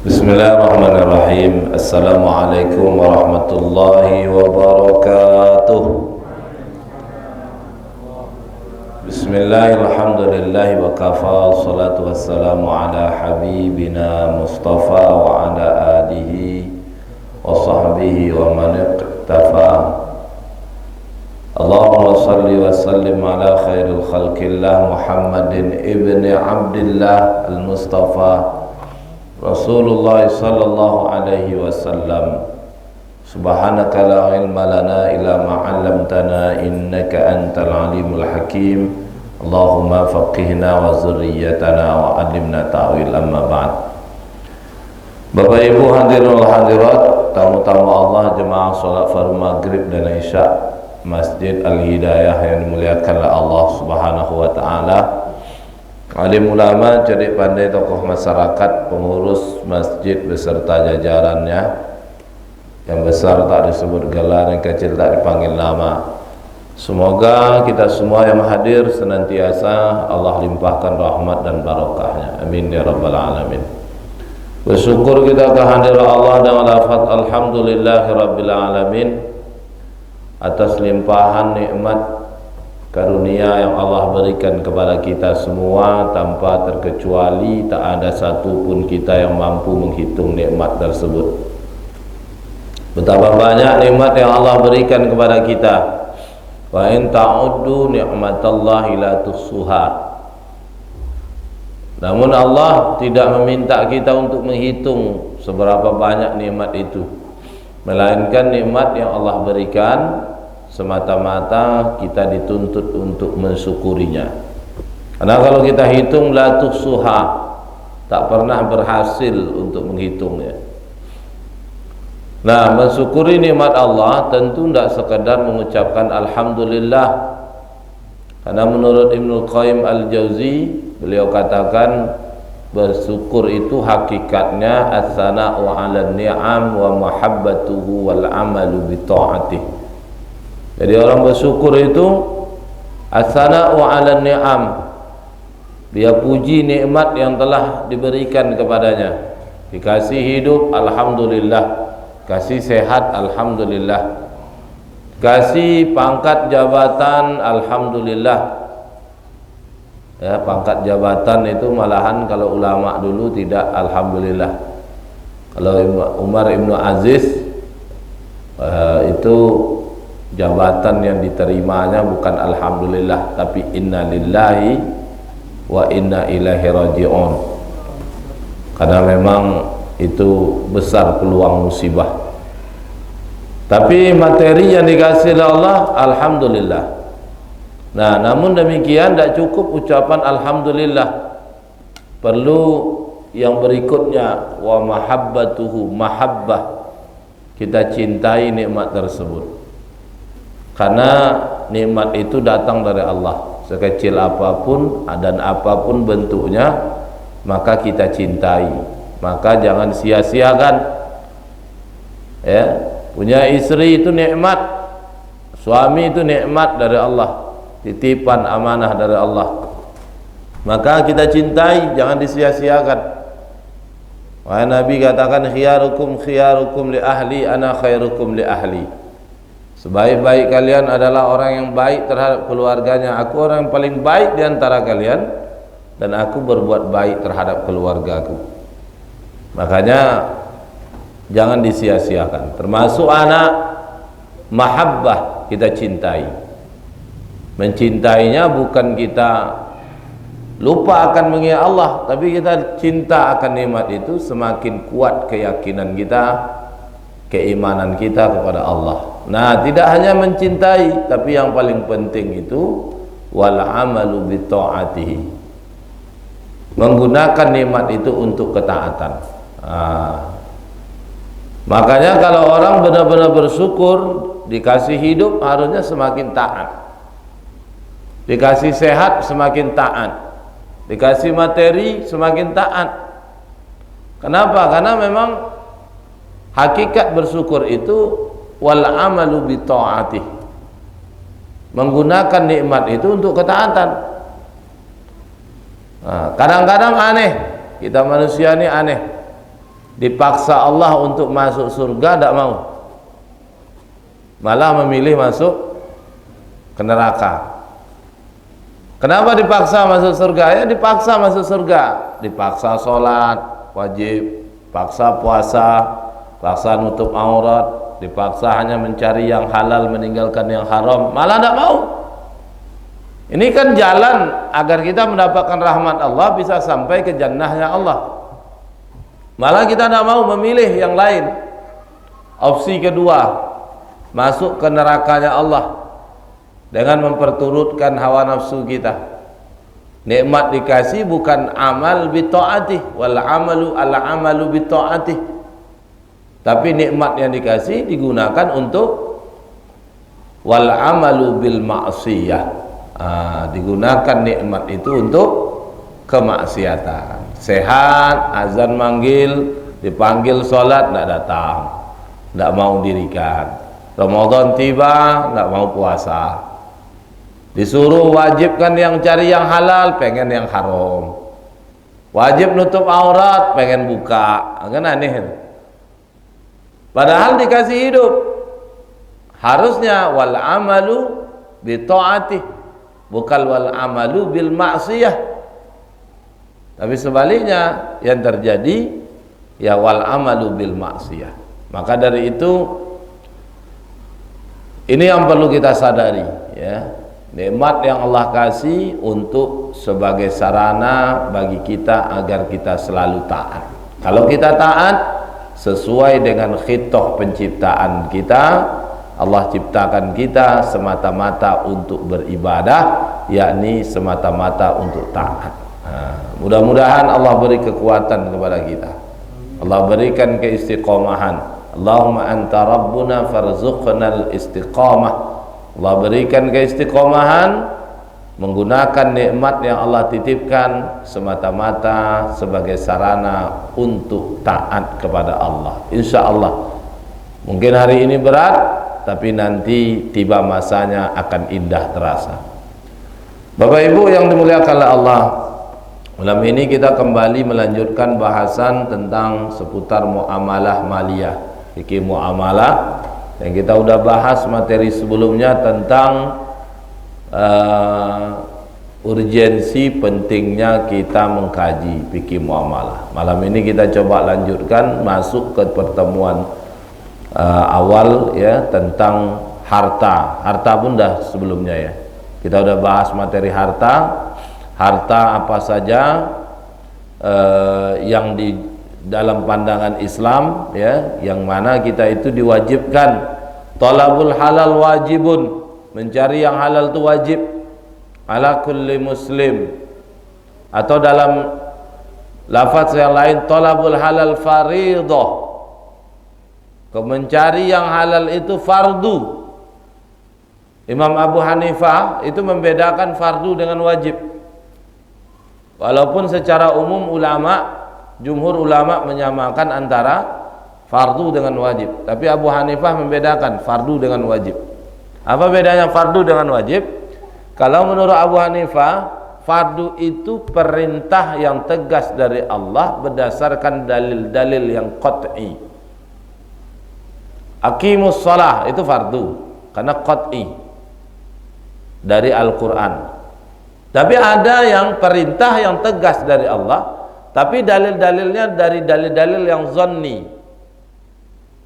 Bismillahirrahmanirrahim. Assalamualaikum warahmatullahi wabarakatuh. Bismillahirrahmanirrahim. Wa kafa, salatu wassalamu ala habibina Mustafa wa ala alihi wa sahbihi wa man iqtafa. Allahumma salli wa sallim ala khairil khalqillah Muhammadin ibni Abdillah al-Mustafa Rasulullah sallallahu alaihi wasallam. Subhanaka la ilma lana illa ma 'allamtana innaka antal alimul hakim. Allahumma faqihna wa zurriyyatana wa 'allimna ta'wil, amma ba'd. Bapak Ibu hadirin wal hadirat, tamu-tamu Allah, jemaah salat fardu maghrib dan isya Masjid Al-Hidayah yang dimuliakan oleh Allah Subhanahu wa taala. Alim ulama, cerdik pandai, tokoh masyarakat, pengurus masjid beserta jajarannya. Yang besar tak disebut gelar, yang kecil tak dipanggil nama. Semoga kita semua yang hadir senantiasa Allah limpahkan rahmat dan barakahnya. Amin ya rabbal alamin. Bersyukur kita kehadiran Allah dan lafaz alhamdulillahi rabbil alamin atas limpahan nikmat karunia yang Allah berikan kepada kita semua tanpa terkecuali. Tak ada satupun kita yang mampu menghitung nikmat tersebut. Betapa banyak nikmat yang Allah berikan kepada kita. Wa in ta'uddu ni'matallahi la tuhsuha. Namun Allah tidak meminta kita untuk menghitung seberapa banyak nikmat itu, melainkan nikmat yang Allah berikan semata-mata kita dituntut untuk mensyukurinya. Karena kalau kita hitung la tuhsuha, tak pernah berhasil untuk menghitungnya. Nah, mensyukuri nikmat Allah tentu tidak sekadar mengucapkan alhamdulillah. Karena menurut Ibnu Qayyim Al-Jauzi, beliau katakan bersyukur itu hakikatnya as-sana'u 'alan ni'am wa mahabbatuhu wal 'amalu bi ta'atihi. Jadi orang bersyukur itu as-sana'u 'alan ni'am, dia puji nikmat yang telah diberikan kepadanya. Dikasih hidup, alhamdulillah. Kasih sehat, alhamdulillah. Kasih pangkat jabatan, alhamdulillah. Ya, pangkat jabatan itu malahan kalau ulama dulu tidak alhamdulillah. Kalau Umar Ibnu Aziz itu jabatan yang diterimanya bukan alhamdulillah, tapi inna lillahi wa inna ilaihi raji'un. Karena memang itu besar peluang musibah. Tapi materi yang dikasih oleh Allah, alhamdulillah. Nah, namun demikian tidak cukup ucapan alhamdulillah. Perlu yang berikutnya, wa mahabbatuhu, mahabbah. Kita cintai nikmat tersebut. Karena nikmat itu datang dari Allah. Sekecil apapun dan apapun bentuknya, maka kita cintai. Maka jangan sia-siakan. Ya, punya istri itu nikmat, suami itu nikmat dari Allah, titipan amanah dari Allah. Maka kita cintai, jangan disia-siakan. Wahai Nabi katakan khiyarukum khiyarukum li ahli, ana khairukum li ahli. Sebaik-baik kalian adalah orang yang baik terhadap keluarganya. Aku orang yang paling baik di antara kalian, dan aku berbuat baik terhadap keluargaku. Makanya jangan disia-siakan. Termasuk anak, mahabbah, kita cintai. Mencintainya bukan kita lupa akan mengingat Allah, tapi kita cinta akan nikmat itu. Semakin kuat keyakinan kita, keimanan kita kepada Allah. Nah, tidak hanya mencintai, tapi yang paling penting itu wal amalu bi ta'atihi, menggunakan nikmat itu untuk ketaatan. Makanya kalau orang benar-benar bersyukur, dikasih hidup harusnya semakin taat, dikasih sehat semakin taat, dikasih materi semakin taat. Kenapa? Karena memang hakikat bersyukur itu wal amalu bi ta'atih, menggunakan nikmat itu untuk ketaatan. Kadang-kadang aneh, kita manusia ini aneh, dipaksa Allah untuk masuk surga tidak mau, malah memilih masuk ke neraka. Kenapa dipaksa masuk surga? Ya dipaksa masuk surga, dipaksa sholat wajib, paksa puasa, paksa nutup aurat, dipaksa hanya mencari yang halal, meninggalkan yang haram, malah tidak mau. Ini kan jalan agar kita mendapatkan rahmat Allah, bisa sampai ke jannahnya Allah. Malah kita tidak mau memilih yang lain. Opsi kedua, masuk ke nerakanya Allah dengan memperturutkan hawa nafsu kita. Nikmat dikasih bukan amal bi ta'atih, wal amalu ala amalu bi ta'atih, tapi nikmat yang dikasih digunakan untuk wal amalu bil ma'siyah. Digunakan nikmat itu untuk kemaksiatan. Sehat, azan manggil, dipanggil sholat tidak datang, tidak mau dirikan. Ramadan tiba tidak mau puasa, disuruh wajibkan yang cari yang halal, pengen yang haram. Wajib nutup aurat, pengen buka, kan aneh. Padahal dikasih hidup, harusnya wal amalu bi ta'atih, bukan wal amalu bil ma'siyah. Tapi sebaliknya yang terjadi ya wal amalu bil ma'siyah. Maka dari itu ini yang perlu kita sadari, ya. Nikmat yang Allah kasih untuk sebagai sarana bagi kita agar kita selalu taat. Kalau kita taat sesuai dengan khitah penciptaan kita, Allah ciptakan kita semata-mata untuk beribadah, yakni semata-mata untuk taat. Mudah-mudahan Allah beri kekuatan kepada kita, Allah berikan keistiqomahan. Allahumma anta rabbuna farzuqnal istiqamah. Allah berikan keistiqomahan menggunakan nikmat yang Allah titipkan semata-mata sebagai sarana untuk taat kepada Allah. Insya Allah. Mungkin hari ini berat, tapi nanti tiba masanya akan indah terasa. Bapak Ibu yang dimuliakan oleh Allah, malam ini kita kembali melanjutkan bahasan tentang seputar muamalah maliyah, fikih muamalah, yang kita udah bahas materi sebelumnya tentang urgensi pentingnya kita mengkaji fikih muamalah. Malam ini kita coba lanjutkan masuk ke pertemuan awal, ya, tentang harta. Harta pun dah sebelumnya, ya, kita udah bahas materi harta. Harta apa saja yang di dalam pandangan Islam, ya, yang mana kita itu diwajibkan. Talabul halal wajibun, mencari yang halal itu wajib ala kulli muslim, atau dalam lafaz yang lain talabul halal faridah, mencari yang halal itu fardu. Imam Abu Hanifah itu membedakan fardu dengan wajib, walaupun secara umum jumhur ulama menyamakan antara fardu dengan wajib, tapi Abu Hanifah membedakan fardu dengan wajib. Apa bedanya fardu dengan wajib? Kalau menurut Abu Hanifah, fardu itu perintah yang tegas dari Allah berdasarkan dalil-dalil yang qat'i. Aqimus shalah itu fardu karena qat'i dari Al-Quran. Tapi ada yang perintah yang tegas dari Allah, tapi dalil-dalilnya dari dalil-dalil yang zanni,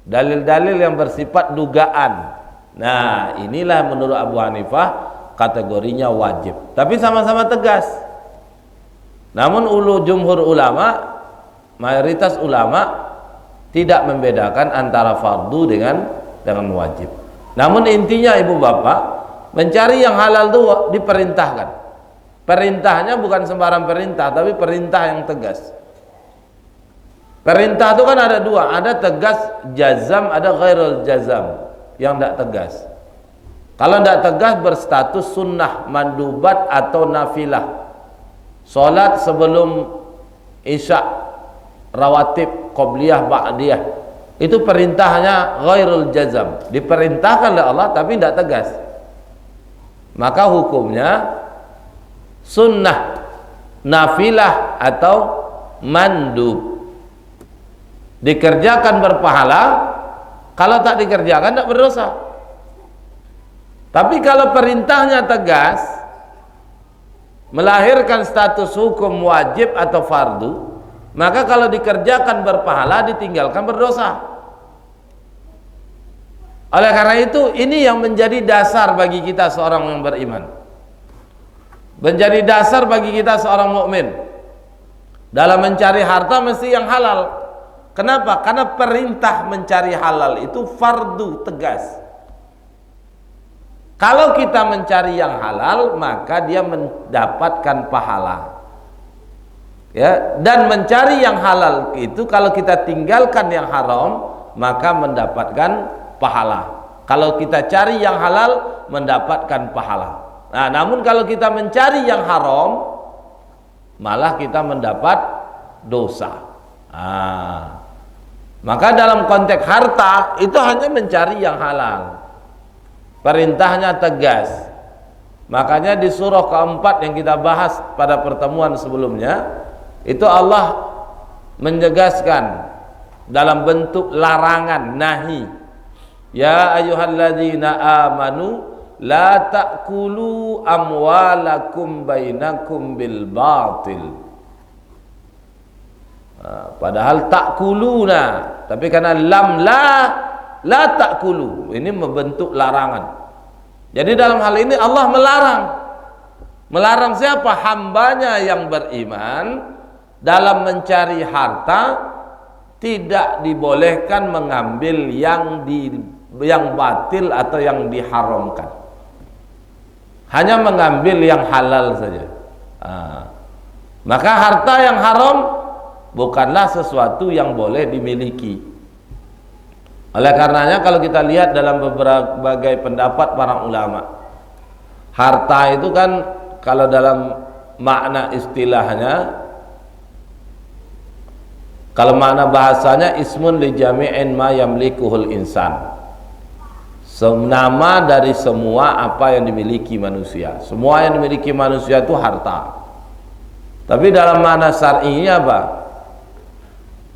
dalil-dalil yang bersifat dugaan. Nah, inilah menurut Abu Hanifah kategorinya wajib, tapi sama-sama tegas. Namun jumhur ulama, mayoritas ulama tidak membedakan antara fardu dengan wajib. Namun intinya ibu bapak, mencari yang halal itu diperintahkan. Perintahnya bukan sembarang perintah, tapi perintah yang tegas. Perintah itu kan ada dua, ada tegas jazam, ada ghairul jazam, yang tidak tegas. Kalau tidak tegas berstatus sunnah, mandubat atau nafilah. Salat sebelum isya, rawatib, qobliyah, ba'diyah, itu perintahnya ghairul jazam, diperintahkan oleh Allah tapi tidak tegas. maka hukumnya sunnah, nafilah atau mandub. Dikerjakan berpahala, kalau tak dikerjakan tak berdosa. Tapi kalau perintahnya tegas, melahirkan status hukum wajib atau fardu, maka kalau dikerjakan berpahala, ditinggalkan berdosa. Oleh karena itu, ini yang menjadi dasar bagi kita seorang yang beriman, menjadi dasar bagi kita seorang mukmin. Dalam mencari harta mesti yang halal. Kenapa? Karena perintah mencari halal itu fardu tegas. Kalau kita mencari yang halal, maka dia mendapatkan pahala. Ya, dan mencari yang halal itu kalau kita tinggalkan yang haram, maka mendapatkan pahala. Kalau kita cari yang halal, mendapatkan pahala. Nah, namun kalau kita mencari yang haram, malah kita mendapat dosa. Maka dalam konteks harta itu hanya mencari yang halal. Perintahnya tegas. Makanya di surah keempat yang kita bahas pada pertemuan sebelumnya, itu Allah menegaskan dalam bentuk larangan, nahi. Ya ayyuhalladzina amanu la ta'kulu amwalakum bainakum bil batil. Padahal ta'kuluna, tapi karena lam la ta'kulu, ini membentuk larangan. Jadi dalam hal ini Allah melarang siapa? Hambanya yang beriman dalam mencari harta tidak dibolehkan mengambil yang batil atau yang diharamkan, hanya mengambil yang halal saja. Maka harta yang haram bukanlah sesuatu yang boleh dimiliki. Oleh karenanya kalau kita lihat dalam berbagai pendapat para ulama, harta itu kan kalau dalam makna istilahnya, kalau makna bahasanya ismun li jami'in ma yamlikuhul insan, nama dari semua apa yang dimiliki manusia. Semua yang dimiliki manusia itu harta. Tapi dalam makna syar'inya apa?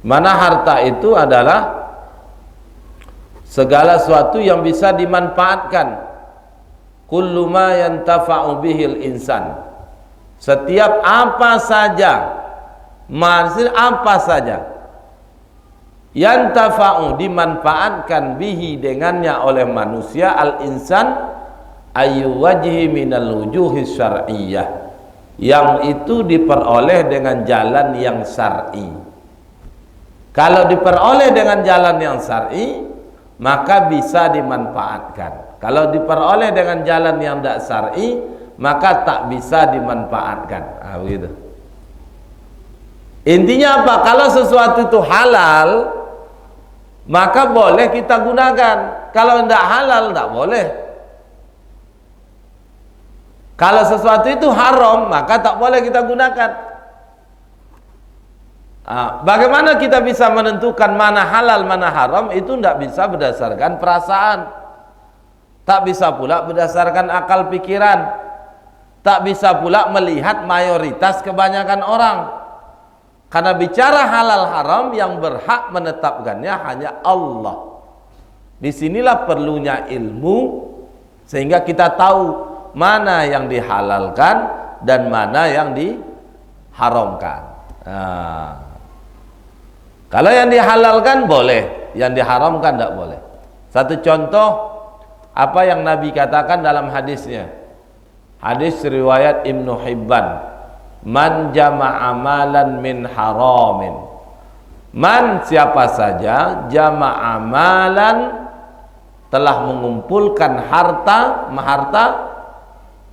Mana harta itu adalah segala sesuatu yang bisa dimanfaatkan. Kullu ma yantafa'u bihil insan. Setiap apa saja, maksud apa saja, yantafa'u dimanfaatkan bihi dengannya oleh manusia al-insan ayu wajhi minal wujuhi syar'iyyah, yang itu diperoleh dengan jalan yang syar'i. Kalau diperoleh dengan jalan yang syar'i, maka bisa dimanfaatkan. Kalau diperoleh dengan jalan yang tidak syar'i, maka tak bisa dimanfaatkan. Begitu. Intinya apa? Kalau sesuatu itu halal, maka boleh kita gunakan. Kalau tidak halal, tidak boleh. Kalau sesuatu itu haram, maka tak boleh kita gunakan. Bagaimana kita bisa menentukan mana halal mana haram? Itu tidak bisa berdasarkan perasaan, tak bisa pula berdasarkan akal pikiran, tak bisa pula melihat mayoritas kebanyakan orang. Karena bicara halal haram yang berhak menetapkannya hanya Allah. Disinilah perlunya ilmu, sehingga kita tahu mana yang dihalalkan dan mana yang diharamkan. Kalau yang dihalalkan boleh, yang diharamkan tidak boleh. Satu contoh apa yang Nabi katakan dalam hadisnya, hadis riwayat Ibnu Hibban, man jama'a amalan min haramin, man siapa saja jama'a amalan telah mengumpulkan harta,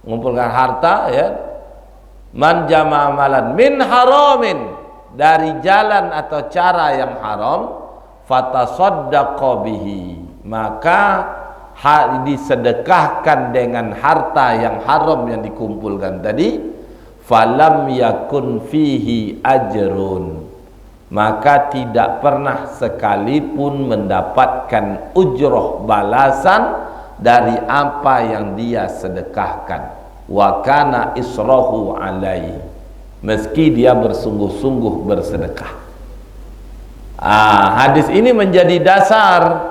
mengumpulkan harta, ya, man jama'a amalan min haramin, dari jalan atau cara yang haram, fatasaddaqa bihi, maka disedekahkan dengan harta yang haram yang dikumpulkan tadi, falam yakun fihi ajrun, maka tidak pernah sekalipun mendapatkan ujroh balasan dari apa yang dia sedekahkan. Wa kana israhu alaihi, meski dia bersungguh-sungguh bersedekah. Hadis ini menjadi dasar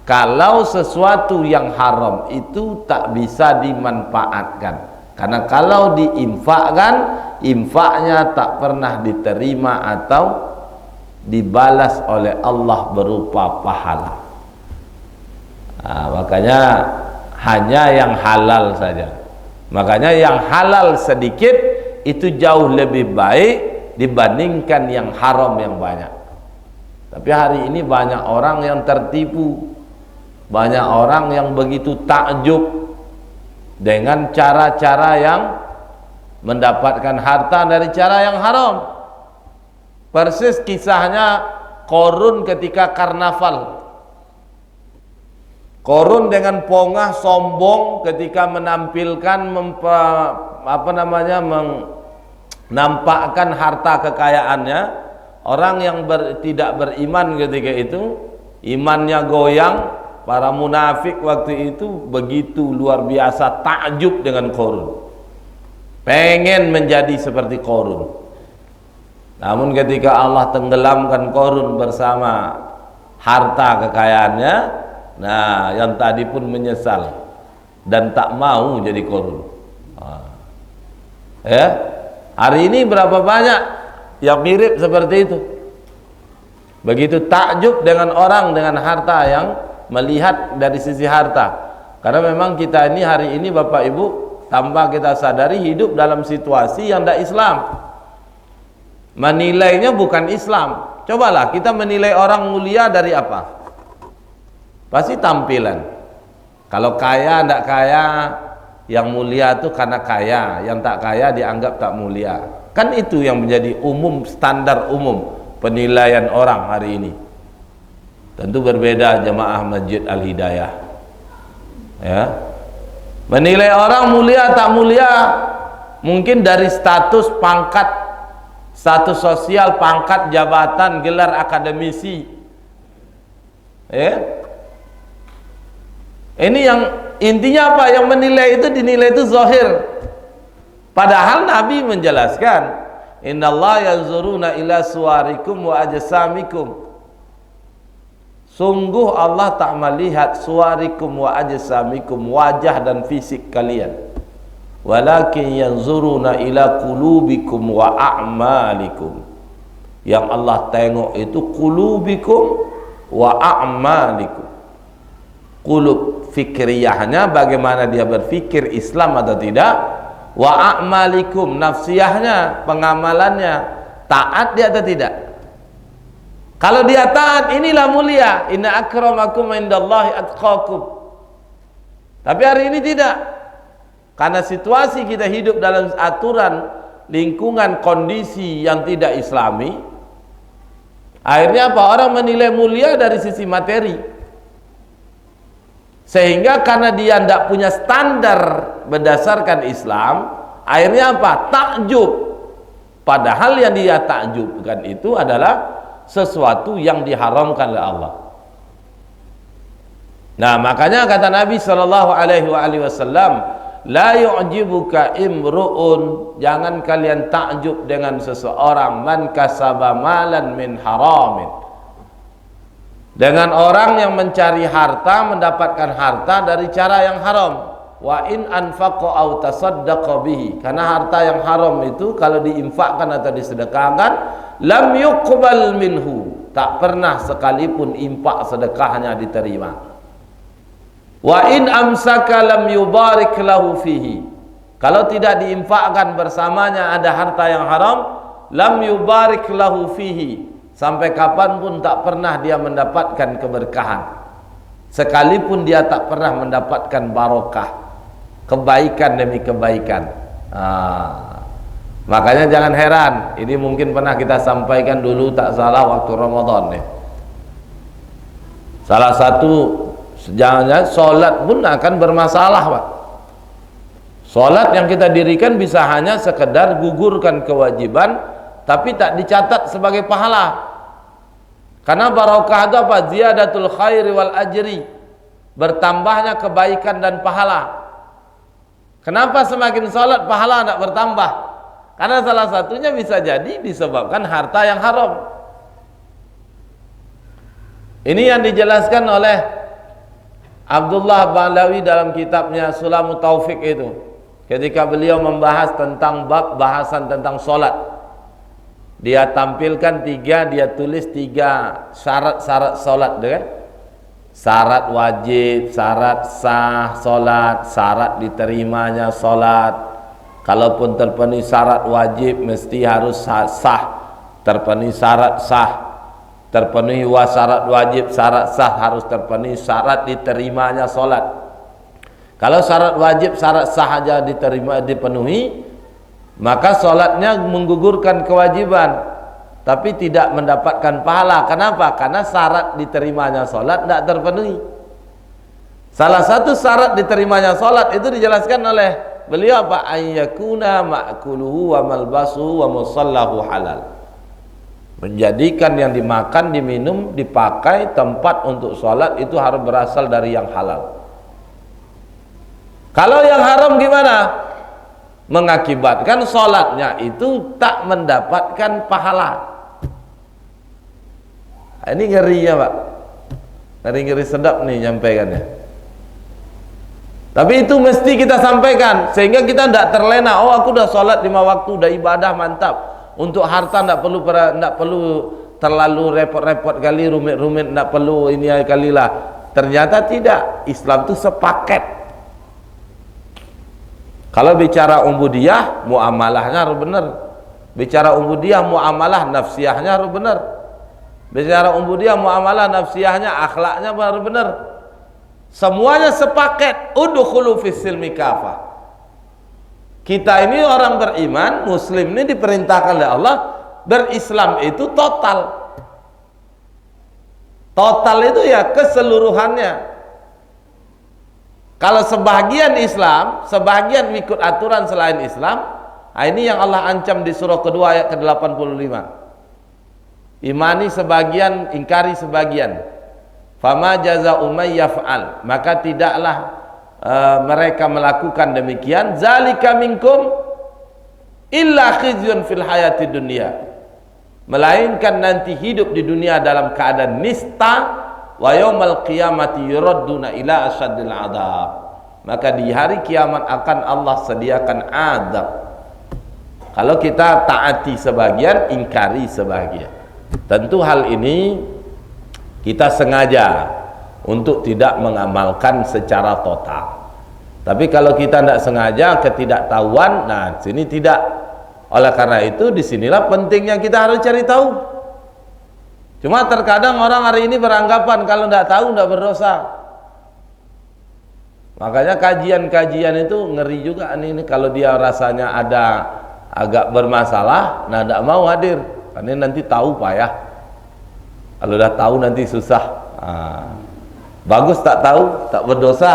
kalau sesuatu yang haram itu tak bisa dimanfaatkan, karena kalau diinfakkan, infaknya tak pernah diterima atau dibalas oleh Allah berupa pahala. Makanya hanya yang halal saja. Makanya yang halal sedikit itu jauh lebih baik dibandingkan yang haram yang banyak. Tapi hari ini banyak orang yang tertipu, banyak orang yang begitu takjub dengan cara-cara yang mendapatkan harta dari cara yang haram. Persis kisahnya Qarun ketika karnaval. Qarun dengan pongah sombong ketika menampilkan menampakkan harta kekayaannya. Orang yang tidak beriman ketika itu imannya goyang. Para munafik waktu itu begitu luar biasa takjub dengan Qarun, pengen menjadi seperti Qarun. Namun ketika Allah tenggelamkan Qarun bersama harta kekayaannya, nah yang tadi pun menyesal dan tak mau jadi Qarun. Ya, hari ini berapa banyak yang mirip seperti itu, begitu takjub dengan orang dengan harta, yang melihat dari sisi harta. Karena memang kita ini hari ini Bapak Ibu, tanpa kita sadari hidup dalam situasi yang tidak Islam. Menilainya bukan Islam. Cobalah kita menilai orang mulia dari apa? Pasti tampilan. Kalau kaya, tidak kaya, yang mulia itu karena kaya, yang tak kaya dianggap tak mulia. Kan itu yang menjadi umum, standar umum penilaian orang hari ini. Tentu berbeda jemaah Masjid Al-Hidayah. Ya. Menilai orang mulia tak mulia mungkin dari status, pangkat, status sosial, pangkat, jabatan, gelar akademisi. Ya. Ini yang intinya apa? Yang menilai itu, dinilai itu zahir. Padahal Nabi menjelaskan, innallaha yanzuruna ila suwarikum wa ajsamikum. Sungguh Allah tak melihat suwarikum wa ajsamikum, wajah dan fisik kalian. Walakin yanzuruna ila qulubikum wa a'malikum. Yang Allah tengok itu qulubikum wa a'malikum. Qulub fikriyahnya, bagaimana dia berfikir Islam atau tidak. Wa a'malikum, nafsiyahnya, pengamalannya, taat dia atau tidak. Kalau dia taat, inilah mulia. Inna akramakum indallahi atqakum. Tapi hari ini tidak. Karena situasi kita hidup dalam aturan, lingkungan, kondisi yang tidak Islami. Akhirnya apa? Orang menilai mulia dari sisi materi. Sehingga karena dia tidak punya standar berdasarkan Islam, akhirnya apa? Takjub. Padahal yang dia takjubkan itu adalah sesuatu yang diharamkan oleh Allah. Nah, makanya kata Nabi sallallahu alaihi wasallam, la yu'jibuka imru'un, jangan kalian takjub dengan seseorang, man kasaba malan min haramin, dengan orang yang mencari harta, mendapatkan harta dari cara yang haram. Wa in anfaqa aw tasaddaqa bihi, karena harta yang haram itu kalau diinfakkan atau disedekahkan, lam yuqbal minhu, tak pernah sekalipun infak sedekahnya diterima. Wa in amsaka lam yubarik lahu fihi, kalau tidak diinfakkan bersamanya ada harta yang haram, lam yubarik lahu fihi, sampai kapanpun tak pernah dia mendapatkan keberkahan, sekalipun dia tak pernah mendapatkan barokah, kebaikan demi kebaikan. Makanya jangan heran, ini mungkin pernah kita sampaikan dulu tak salah waktu Ramadan nih. Salah satu sejarahnya, solat pun akan bermasalah, Pak. Solat yang kita dirikan bisa hanya sekedar gugurkan kewajiban, tapi tak dicatat sebagai pahala. Karena barokah itu apa? Ziyadatul khairi wal ajri. bertambahnya kebaikan dan pahala. Kenapa semakin sholat pahala tidak bertambah? Karena salah satunya bisa jadi disebabkan harta yang haram. Ini yang dijelaskan oleh Abdullah Balawi dalam kitabnya Sulamut Taufik itu, ketika beliau membahas tentang bab bahasan tentang sholat. Dia tampilkan dia tulis 3 syarat-syarat sholat, kan? Syarat wajib, syarat sah sholat, syarat diterimanya sholat. Kalaupun terpenuhi syarat wajib mesti harus sah, terpenuhi syarat sah, terpenuhi syarat wajib, syarat sah, harus terpenuhi syarat diterimanya sholat. Kalau syarat wajib, syarat sah saja dipenuhi, maka sholatnya menggugurkan kewajiban, tapi tidak mendapatkan pahala. Kenapa? Karena syarat diterimanya sholat tidak terpenuhi. Salah satu syarat diterimanya sholat itu dijelaskan oleh beliau apa? Ayyakuna ma'kuluhu wa malbasuhu wa musallahu halal. Menjadikan yang dimakan, diminum, dipakai, tempat untuk sholat itu harus berasal dari yang halal. Kalau yang haram gimana? Mengakibatkan sholatnya itu tak mendapatkan pahala. Ini ngerinya Pak, ngeri-ngeri sedap nih nyampaikannya. Tapi itu mesti kita sampaikan sehingga kita tidak terlena. Oh, aku udah sholat 5 waktu, udah ibadah mantap. Untuk harta tidak perlu terlalu repot-repot kali, rumit-rumit, tidak perlu ini kali lah. Ternyata tidak. Islam itu sepaket. Kalau bicara ubudiyah, muamalahnya harus benar. Bicara ubudiyah, muamalah nafsiyahnya harus benar. Bicara ubudiyah, muamalah nafsiyahnya, akhlaknya harus benar. Semuanya sepaket. Udkhulu fis silmi kafah. Kita ini orang beriman, muslim ini diperintahkan oleh Allah, berislam itu total. Total itu ya keseluruhannya. Kalau sebagian Islam, sebagian ikut aturan selain Islam, ini yang Allah ancam di surah kedua ayat ke-85. Imani sebagian, ingkari sebagian. Fama jazaa'u may yaf'al, maka tidaklah mereka melakukan demikian, zalika minkum illa khizyun fil hayati dunya, melainkan nanti hidup di dunia dalam keadaan nista, wa yaumal qiyamati yuradduna ila asyadil adab, maka di hari kiamat akan Allah sediakan azab. Kalau kita taati sebagian, ingkari sebagian. Tentu hal ini kita sengaja untuk tidak mengamalkan secara total. Tapi kalau kita tidak sengaja, ketidaktahuan, nah sini tidak. Oleh karena itu disinilah pentingnya kita harus cari tahu. Cuma terkadang orang hari ini beranggapan kalau tidak tahu tidak berdosa. Makanya kajian-kajian itu ngeri juga ini kalau dia rasanya ada agak bermasalah, nah tidak mau hadir. Karena nanti tahu payah. Kalau udah tahu nanti susah. Bagus tak tahu, tak berdosa.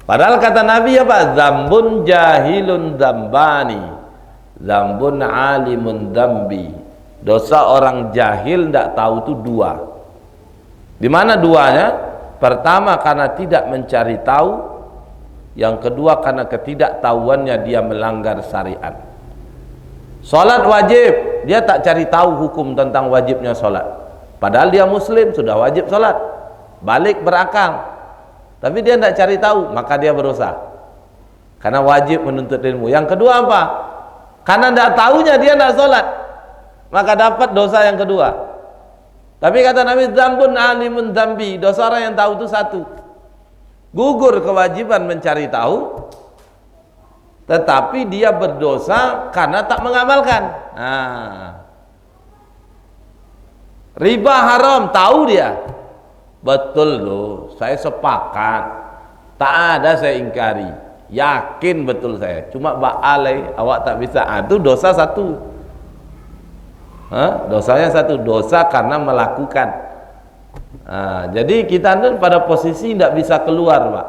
Padahal kata Nabi apa? Zambun jahilun dambani, zambun alimun dambi. Dosa orang jahil tidak tahu itu 2. Di mana duanya? Pertama karena tidak mencari tahu, yang kedua karena ketidaktahuannya dia melanggar syariat. Salat wajib, dia tak cari tahu hukum tentang wajibnya salat. Padahal dia muslim, sudah wajib salat. Balik berakal. Tapi dia tidak cari tahu, maka dia berdosa. Karena wajib menuntut ilmu. Yang kedua apa? Karena tidak tahunya dia tidak salat, maka dapat dosa yang kedua. Tapi kata Nabi, dzambun alimun dzambi, dosa orang yang tahu itu 1. Gugur kewajiban mencari tahu, tetapi dia berdosa karena tak mengamalkan. Riba haram, tahu dia. Betul loh, saya sepakat. Tak ada saya ingkari. Yakin betul saya. Cuma ba'alai, awak tak bisa. Itu dosa 1. Dosanya 1, dosa karena melakukan. Jadi kita pada posisi tidak bisa keluar, Pak.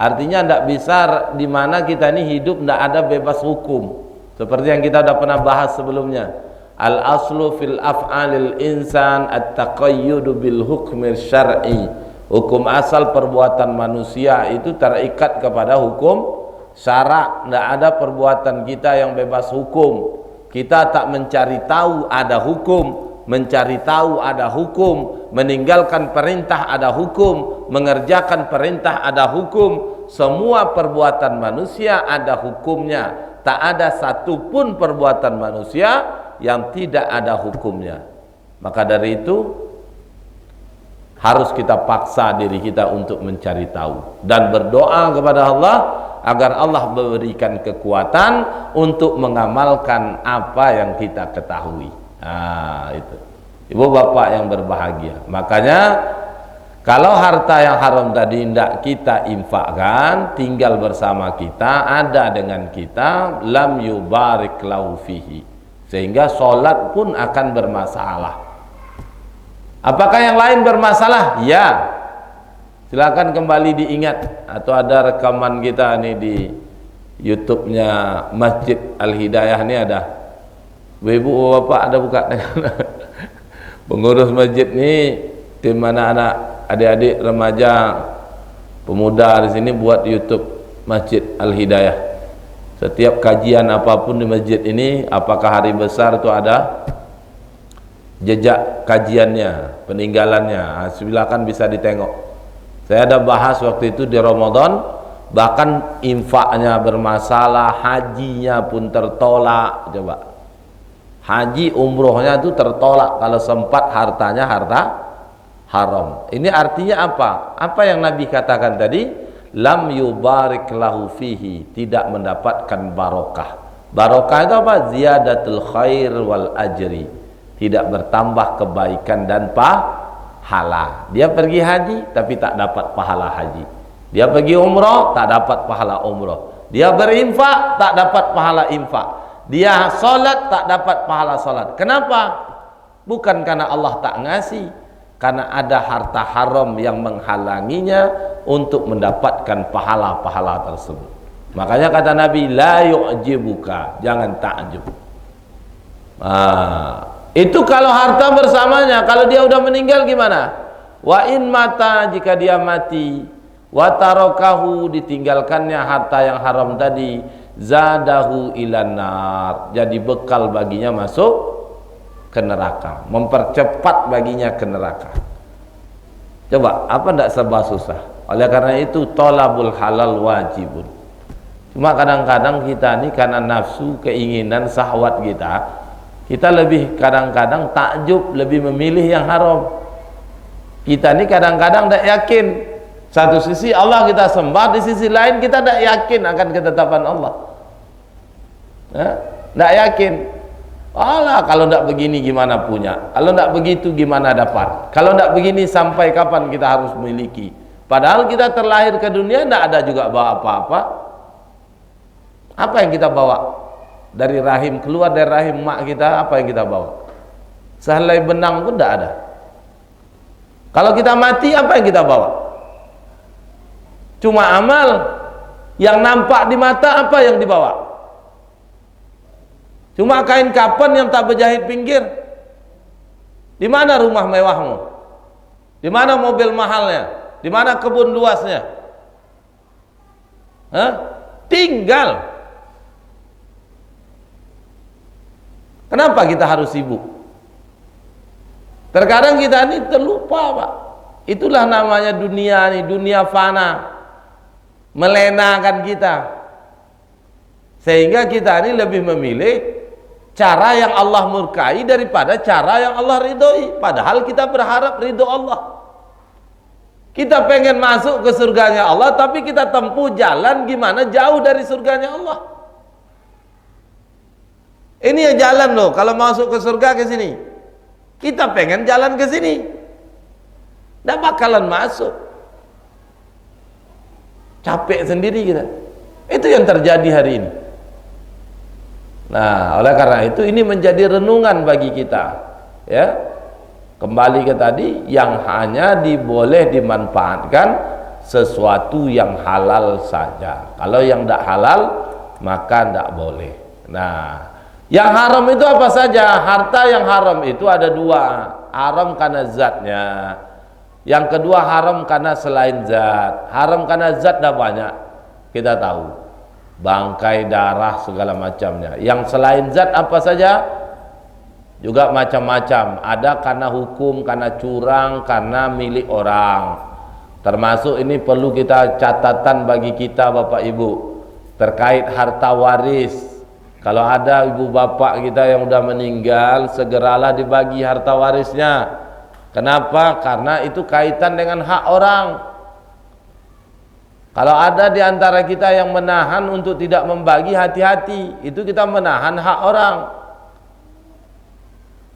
Artinya tidak bisa di mana kita ini hidup tidak ada bebas hukum. Seperti yang kita sudah pernah bahas sebelumnya. Al-aslu fil af'alil insan at-taqayyudu bil hukmir syar'i Hukum asal perbuatan manusia itu terikat kepada hukum syarak. Tidak ada perbuatan kita yang bebas hukum. Kita tak mencari tahu ada hukum, mencari tahu ada hukum, meninggalkan perintah ada hukum, mengerjakan perintah ada hukum. Semua perbuatan manusia ada hukumnya. Tak ada satupun perbuatan manusia yang tidak ada hukumnya. Maka dari itu harus kita paksa diri kita untuk mencari tahu dan berdoa kepada Allah agar Allah memberikan kekuatan untuk mengamalkan apa yang kita ketahui. Itu ibu bapak yang berbahagia. Makanya kalau harta yang haram tadi tidak kita infakkan, tinggal bersama kita, ada dengan kita, lam yubarik lahu fihi, sehingga sholat pun akan bermasalah. Apakah yang lain bermasalah? Ya, silakan kembali diingat, atau ada rekaman kita nih di YouTube-nya Masjid Al-Hidayah ini ada. Ibu bapak ada buka pengurus masjid ini, di mana anak adik-adik remaja pemuda di sini buat YouTube Masjid Al-Hidayah. Setiap kajian apapun di masjid ini, apakah hari besar itu ada jejak kajiannya, peninggalannya. Silakan bisa ditengok. Saya ada bahas waktu itu di Ramadan, bahkan infaknya bermasalah, hajinya pun tertolak. Coba haji umrohnya itu tertolak kalau sempat hartanya harta haram. Ini artinya apa? Apa yang Nabi katakan tadi? Lam yubarik lahu fihi, tidak mendapatkan barokah. Barokah itu apa? Ziyadatul khair wal ajri, tidak bertambah kebaikan dan pahala. Dia pergi haji tapi tak dapat pahala haji. Dia pergi umrah tak dapat pahala umrah. Dia berinfak tak dapat pahala infak. Dia salat tak dapat pahala salat. Kenapa? Bukan karena Allah tak ngasih, karena ada harta haram yang menghalanginya untuk mendapatkan pahala-pahala tersebut. Makanya kata Nabi, la yu'jibuka, jangan takjub. Itu kalau harta bersamanya. Kalau dia udah meninggal gimana? Wa in mata, jika dia mati, wa tarokahu, ditinggalkannya harta yang haram tadi, zadahu ilan nar, jadi bekal baginya masuk ke neraka, mempercepat baginya ke neraka. Coba, apa tidak serba susah? Oleh karena itu tolabul halal wajibun. Cuma kadang-kadang kita ini karena nafsu, keinginan, syahwat kita lebih kadang-kadang takjub, lebih memilih yang haram. Kita ini kadang-kadang tidak yakin. Satu sisi Allah kita sembah, di sisi lain kita tidak yakin akan ketetapan Allah. Tidak yakin. Allah, kalau tidak begini gimana punya? Kalau tidak begitu gimana dapat? Kalau tidak begini sampai kapan kita harus memiliki? Padahal kita terlahir ke dunia tidak ada juga bawa apa-apa. Apa yang kita bawa? Dari rahim, keluar dari rahim mak kita, apa yang kita bawa? Sehelai benang pun tidak ada. Kalau kita mati, apa yang kita bawa? Cuma amal. Yang nampak di mata, apa yang dibawa? Cuma kain kapan yang tak berjahit pinggir. Di mana rumah mewahmu? Di mana mobil mahalnya? Di mana kebun luasnya? Tinggal. Kenapa kita harus sibuk? Terkadang kita ini terlupa, Pak. Itulah namanya dunia ini, dunia fana. Melenakan kita. Sehingga kita ini lebih memilih cara yang Allah murkai daripada cara yang Allah ridhoi. Padahal kita berharap ridho Allah. Kita pengen masuk ke surganya Allah, tapi kita tempuh jalan gimana jauh dari surganya Allah. Ini ya jalan loh, kalau masuk ke surga ke sini. Kita pengen jalan ke sini, nggak bakalan masuk. Capek sendiri kita. Itu yang terjadi hari ini. Nah, oleh karena itu ini menjadi renungan bagi kita. Ya, kembali ke tadi, yang hanya boleh dimanfaatkan sesuatu yang halal saja. Kalau yang tidak halal, maka tidak boleh. Nah, yang haram itu apa saja? Harta yang haram itu ada dua. Haram karena zatnya, Yang kedua haram karena selain zat. Haram karena zat dah banyak, kita tahu, bangkai, darah, segala macamnya. Yang selain zat apa saja juga macam-macam. Ada karena hukum, karena curang, karena milik orang. Termasuk ini perlu kita catatan bagi kita Bapak Ibu terkait harta waris. Kalau ada ibu bapak kita yang sudah meninggal, segeralah dibagi harta warisnya. Kenapa? Karena itu kaitan dengan hak orang. Kalau ada di antara kita yang menahan untuk tidak membagi, hati-hati. Itu kita menahan hak orang,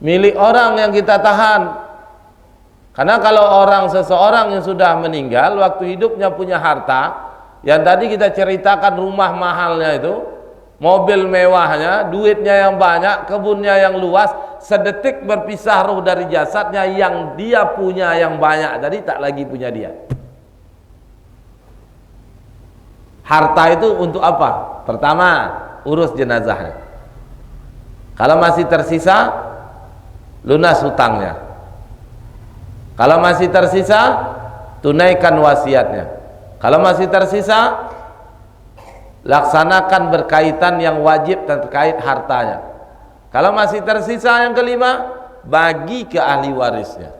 milik orang yang kita tahan. Karena kalau seseorang yang sudah meninggal, waktu hidupnya punya harta, yang tadi kita ceritakan, rumah mahalnya itu, mobil mewahnya, duitnya yang banyak, kebunnya yang luas, sedetik berpisah roh dari jasadnya, yang dia punya yang banyak tadi tak lagi punya dia. Harta itu untuk apa? Pertama, urus jenazahnya. Kalau masih tersisa, lunas hutangnya. Kalau masih tersisa, tunaikan wasiatnya. Kalau masih tersisa, laksanakan berkaitan yang wajib terkait hartanya. Kalau masih tersisa, yang kelima, bagi ke ahli warisnya.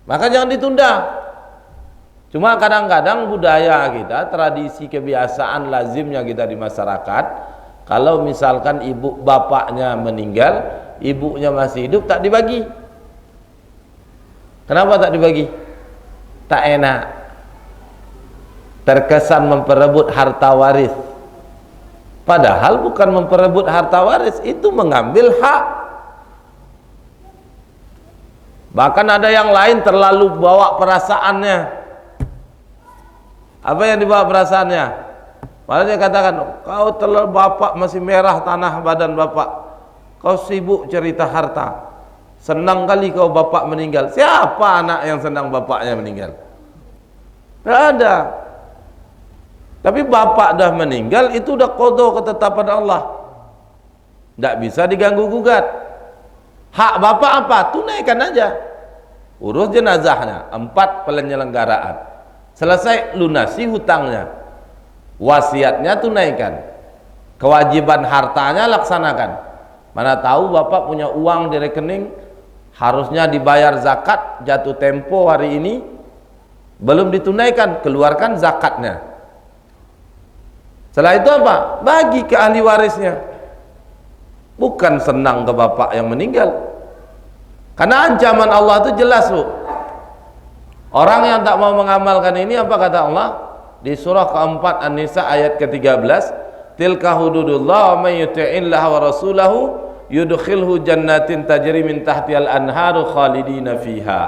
Maka jangan ditunda. Cuma kadang-kadang budaya kita, tradisi kebiasaan lazimnya kita di masyarakat, kalau misalkan ibu bapaknya meninggal, ibunya masih hidup, tak dibagi. Kenapa tak dibagi? Tak enak. Terkesan memperebut harta waris. Padahal bukan memperebut harta waris, itu mengambil hak. Bahkan ada yang lain terlalu bawa perasaannya. Apa yang dibawa perasaannya? Malah dia katakan, kau terlalu, bapak masih merah tanah badan bapak, kau sibuk cerita harta. Senang kali kau bapak meninggal. Siapa anak yang senang bapaknya meninggal? Tidak ada. Tapi bapak dah meninggal, itu dah qada ketetapan Allah, tidak bisa diganggu gugat. Hak bapak apa? Tunaikan aja. Urus jenazahnya, 4 penyelenggaraan. Selesai, lunasi hutangnya. Wasiatnya tunaikan. Kewajiban hartanya laksanakan. Mana tahu bapak punya uang di rekening, harusnya dibayar zakat, jatuh tempo hari ini, belum ditunaikan, keluarkan zakatnya. Setelah itu apa? Bagi ke ahli warisnya. Bukan senang ke bapak yang meninggal. Karena ancaman Allah itu jelas, Bu. Orang yang tak mau mengamalkan ini, apa kata Allah? Di surah keempat An-Nisa ayat ke-13, tilka hududullah wa may yuti'illaha wa rasulahu yudkhilhu jannatin tajri min tahtihal anharu khalidina fiha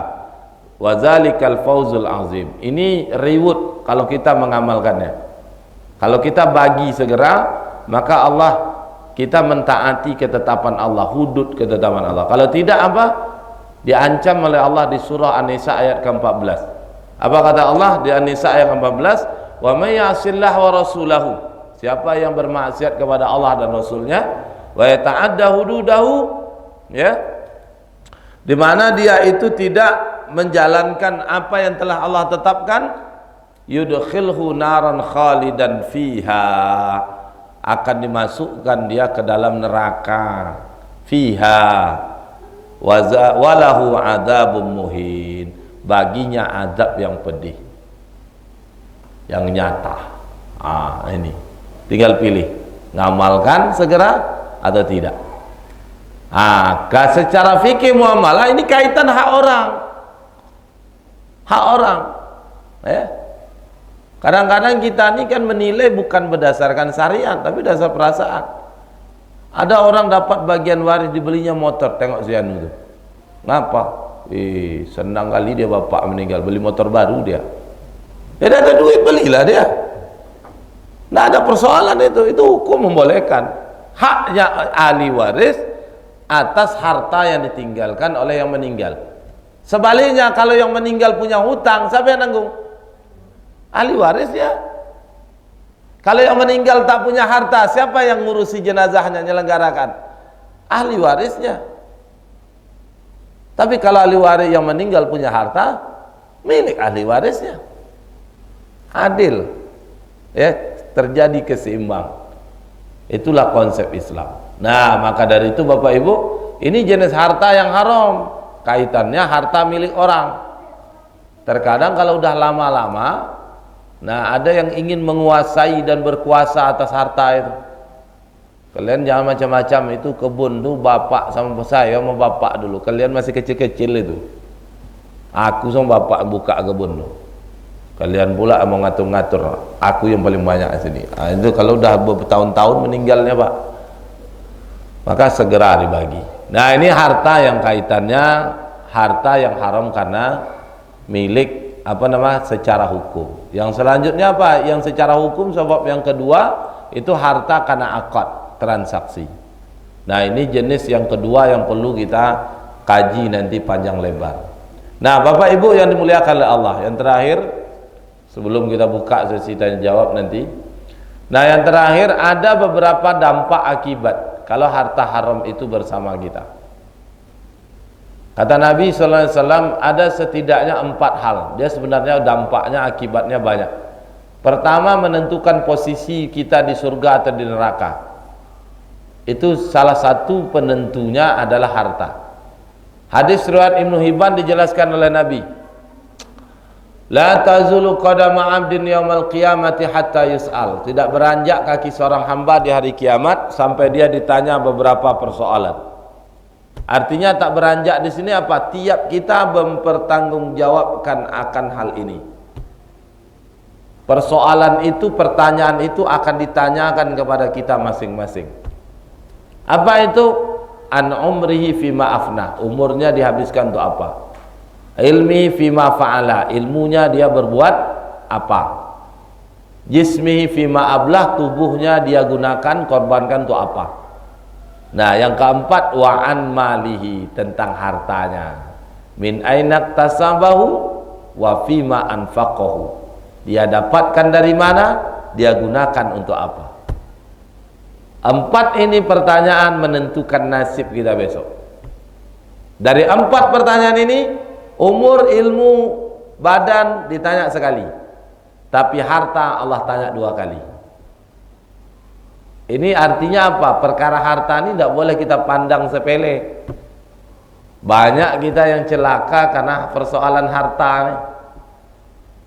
wa zalikal fawzul azim. Ini reward kalau kita mengamalkannya. Kalau kita bagi segera, maka Allah, kita mentaati ketetapan Allah, hudud ketetapan Allah. Kalau tidak, apa? Diancam oleh Allah di surah An-Nisa ayat ke-14. Apa kata Allah di An-Nisa ayat ke-14? Wa may ya'sillah wa rasulahu, siapa yang bermaksiat kepada Allah dan Rasulnya, wa yata'adda hududahu, ya, di mana dia itu tidak menjalankan apa yang telah Allah tetapkan, yudkhilhu naran khalidan fiha, akan dimasukkan dia ke dalam neraka, fiha walahu adzabun muhin, baginya azab yang pedih, yang nyata. Ini tinggal pilih, ngamalkan segera atau tidak. Secara fikih muamalah ini kaitan hak orang, ya. Kadang-kadang kita ini kan menilai bukan berdasarkan syariat, tapi dasar perasaan. Ada orang dapat bagian waris, dibelinya motor, tengok si anu itu. Ngapa? Senang kali dia bapak meninggal, beli motor baru dia. Dia ada duit, belilah dia. Tidak ada persoalan itu hukum membolehkan. Haknya ahli waris atas harta yang ditinggalkan oleh yang meninggal. Sebaliknya, kalau yang meninggal punya hutang, siapa yang nanggung? Ahli warisnya. Kalau yang meninggal tak punya harta, siapa yang ngurusi jenazahnya, menyelenggarakan? Ahli warisnya. Tapi kalau ahli waris yang meninggal punya harta, milik ahli warisnya. Adil, ya, terjadi keseimbang. Itulah konsep Islam. Nah, maka dari itu Bapak Ibu, ini jenis harta yang haram, kaitannya harta milik orang. Terkadang kalau udah lama-lama, nah ada yang ingin menguasai dan berkuasa atas harta itu. Kalian jangan macam-macam, itu kebun tuh bapak sama saya sama bapak dulu. Kalian masih kecil-kecil itu. Aku sama bapak buka kebun tuh. Kalian pula mau ngatur-ngatur, aku yang paling banyak di sini. Nah, itu kalau udah bertahun-tahun meninggalnya Pak, maka segera dibagi. Nah, ini harta yang kaitannya harta yang haram karena milik secara hukum. Yang selanjutnya apa? Yang secara hukum, sebab yang kedua itu harta karena akad transaksi. Nah, ini jenis yang kedua yang perlu kita kaji nanti panjang lebar. Nah, Bapak Ibu yang dimuliakan oleh Allah, yang terakhir sebelum kita buka sesi tanya jawab nanti. Nah, yang terakhir ada beberapa dampak akibat kalau harta haram itu bersama kita. Kata Nabi sallallahu alaihi wasallam ada setidaknya 4 hal. Dia sebenarnya dampaknya, akibatnya banyak. Pertama, menentukan posisi kita di surga atau di neraka. Itu salah satu penentunya adalah harta. Hadis riwayat Ibnu Hibban dijelaskan oleh Nabi, la tazulu qadama 'abdin yaumal qiyamati hatta yus'al. Tidak beranjak kaki seorang hamba di hari kiamat sampai dia ditanya beberapa persoalan. Artinya tak beranjak di sini apa? Tiap kita mempertanggungjawabkan akan hal ini. Persoalan itu, pertanyaan itu akan ditanyakan kepada kita masing-masing. Apa itu? An umrihi fima afna. Umurnya dihabiskan untuk apa? Ilmi fima fa'ala, ilmunya dia berbuat apa? Jismihi fima ablah, tubuhnya dia gunakan, korbankan untuk apa? Nah, yang keempat, wa'an malihi, tentang hartanya. Min ainak tasabahu wa fima anfaqahu. Dia dapatkan dari mana, dia gunakan untuk apa? 4 ini pertanyaan menentukan nasib kita besok. Dari 4 pertanyaan ini, umur, ilmu, badan ditanya sekali, tapi harta Allah tanya 2 kali. Ini artinya apa? Perkara harta ini tidak boleh kita pandang sepele. Banyak kita yang celaka karena persoalan harta nih.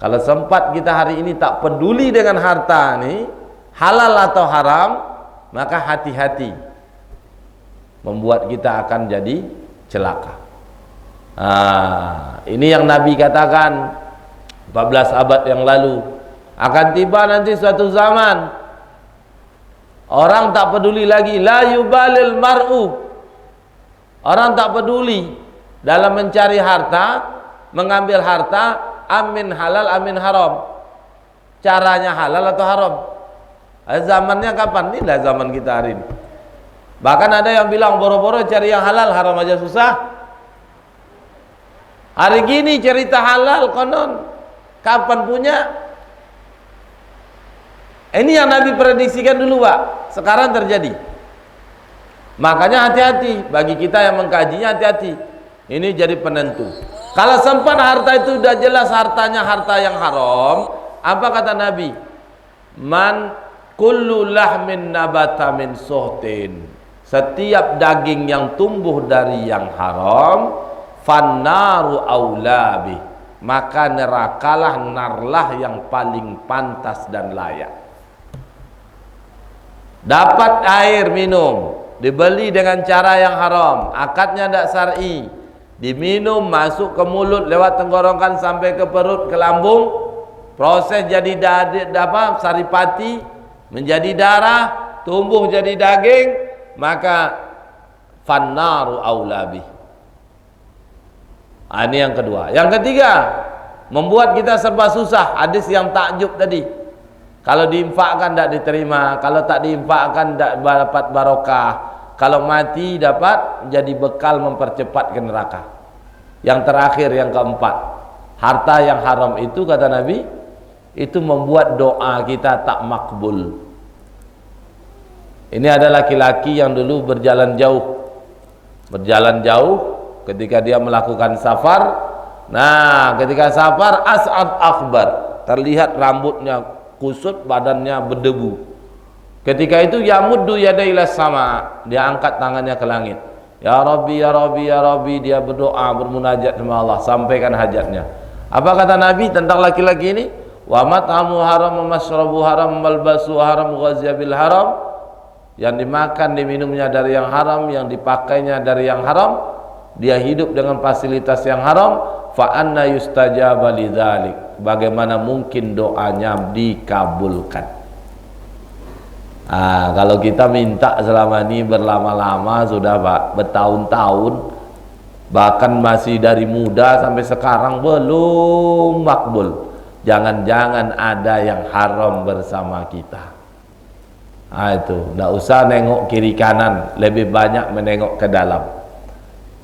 Kalau sempat kita hari ini tak peduli dengan harta nih, halal atau haram, maka hati-hati, membuat kita akan jadi celaka. Ini yang Nabi katakan 14 abad yang lalu, akan tiba nanti suatu zaman orang tak peduli lagi, la yubalil mar'u. Orang tak peduli dalam mencari harta, mengambil harta, amin halal amin haram. Caranya halal atau haram. Zamannya kapan? Inilah zaman kita hari ini. Bahkan ada yang bilang boro-boro cari yang halal, haram aja susah. Hari gini cerita halal konon, kapan punya? Ini yang Nabi prediksikan dulu Pak, sekarang terjadi. Makanya hati-hati, bagi kita yang mengkajinya hati-hati. Ini jadi penentu. Kalau sempat harta itu sudah jelas hartanya harta yang haram, apa kata Nabi? Man kullu lahmin nabata min suhtin. Setiap daging yang tumbuh dari yang haram, fannaru aulabi, maka nerakalah, narlah yang paling pantas dan layak. Dapat air minum, dibeli dengan cara yang haram, akadnya tidak syar'i, diminum masuk ke mulut lewat tenggorokan sampai ke perut, ke lambung, proses jadi saripati, menjadi darah, tumbuh jadi daging, maka fannaru aulabi. Ini yang kedua. Yang ketiga, membuat kita serba susah. Hadis yang takjub tadi, kalau diinfakkan tidak diterima, kalau tak diinfakkan tidak dapat barokah, kalau mati dapat jadi bekal mempercepat ke neraka. Yang terakhir, yang keempat, harta yang haram itu kata Nabi, itu membuat doa kita tak makbul. Ini ada laki-laki yang dulu berjalan jauh ketika dia melakukan safar, Nah, ketika safar as'ad akhbar, terlihat rambutnya kusut, badannya berdebu. Ketika itu yamuddu yadai ila sama, dia angkat tangannya ke langit. Ya Rabbi, ya Rabbi, ya Rabbi, dia berdoa, bermunajat sama Allah, sampaikan hajatnya. Apa kata Nabi tentang laki-laki ini? Wa mat'amu haram, wa mashrabu haram, malbasu haram, ghaziya bil haram. Yang dimakan, diminumnya dari yang haram, yang dipakainya dari yang haram, dia hidup dengan fasilitas yang haram. Fa anna yustajaba lidzalik, bagaimana mungkin doanya dikabulkan? Kalau kita minta selama ini berlama-lama sudah Pak, bertahun-tahun, bahkan masih dari muda sampai sekarang belum makbul. Jangan-jangan ada yang haram bersama kita. Itu, tidak usah nengok kiri kanan, lebih banyak menengok ke dalam.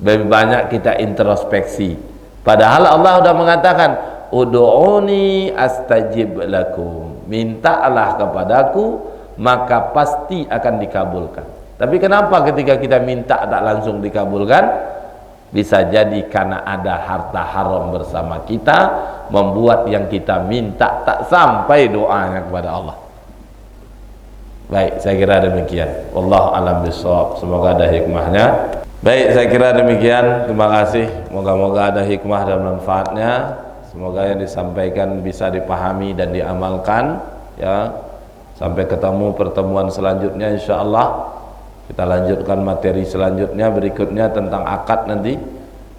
Lebih banyak kita introspeksi. Padahal Allah sudah mengatakan, ud'uni astajib lakum. Mintalah kepadaku, maka pasti akan dikabulkan. Tapi kenapa ketika kita minta tak langsung dikabulkan? Bisa jadi karena ada harta haram bersama kita, membuat yang kita minta tak sampai doanya kepada Allah. Baik, saya kira demikian. Wallahu a'lam bishawab. Semoga ada hikmahnya. Baik, saya kira demikian. Terima kasih. Moga-moga ada hikmah dan manfaatnya. Semoga yang disampaikan bisa dipahami dan diamalkan, ya. Sampai ketemu pertemuan selanjutnya, insyaallah kita lanjutkan materi selanjutnya, berikutnya tentang akad nanti.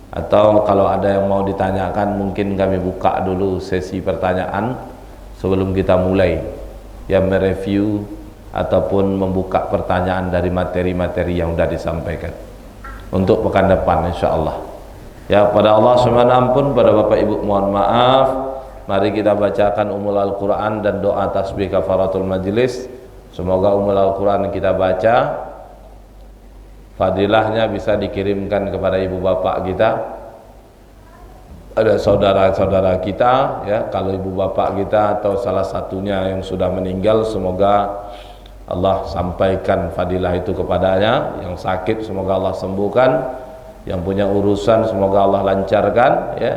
Atau kalau ada yang mau ditanyakan, mungkin kami buka dulu sesi pertanyaan sebelum kita mulai, ya, mereview ataupun membuka pertanyaan dari materi-materi yang sudah disampaikan untuk pekan depan, insyaallah. Ya, pada Allah subhanahu ampun, pada Bapak Ibu mohon maaf. Mari kita bacakan Ummul Al-Quran dan doa tasbih kafaratul majlis. Semoga Ummul Al-Quran kita baca, fadilahnya bisa dikirimkan kepada ibu bapak kita, ada saudara-saudara kita, ya. Kalau ibu bapak kita atau salah satunya yang sudah meninggal, semoga Allah sampaikan fadilah itu kepadanya. Yang sakit semoga Allah sembuhkan, yang punya urusan semoga Allah lancarkan, ya,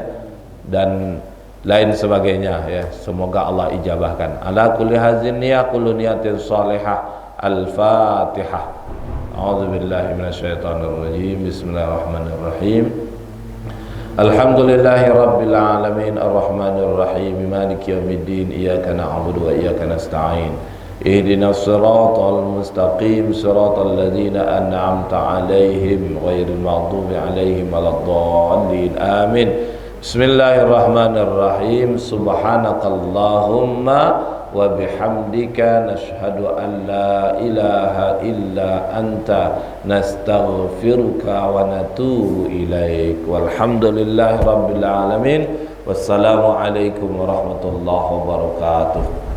dan lain sebagainya, ya, semoga Allah ijabahkan. Ala kulli hazin niyah kullu niyatin salihah. Al-Fatihah. A'udzubillahi minasyaitonir rajim. Bismillahirrahmanirrahim. Alhamdulillahi rabbil alamin arrahmanir rahim maliki yaumiddin iyyaka na'budu wa iyyaka nasta'in ihdinas siratal mustaqim siratal ladzina an'amta 'alaihim ghairil maghdubi 'alaihim waladdallin. Amin. Bismillahirrahmanirrahim. Subhanakallahumma wa bihamdika nashhadu an la ilaha illa anta nastaghfiruka wa natubu ilaik. Walhamdulillahi rabbil alamin. Wassalamu alaikum warahmatullahi wabarakatuh.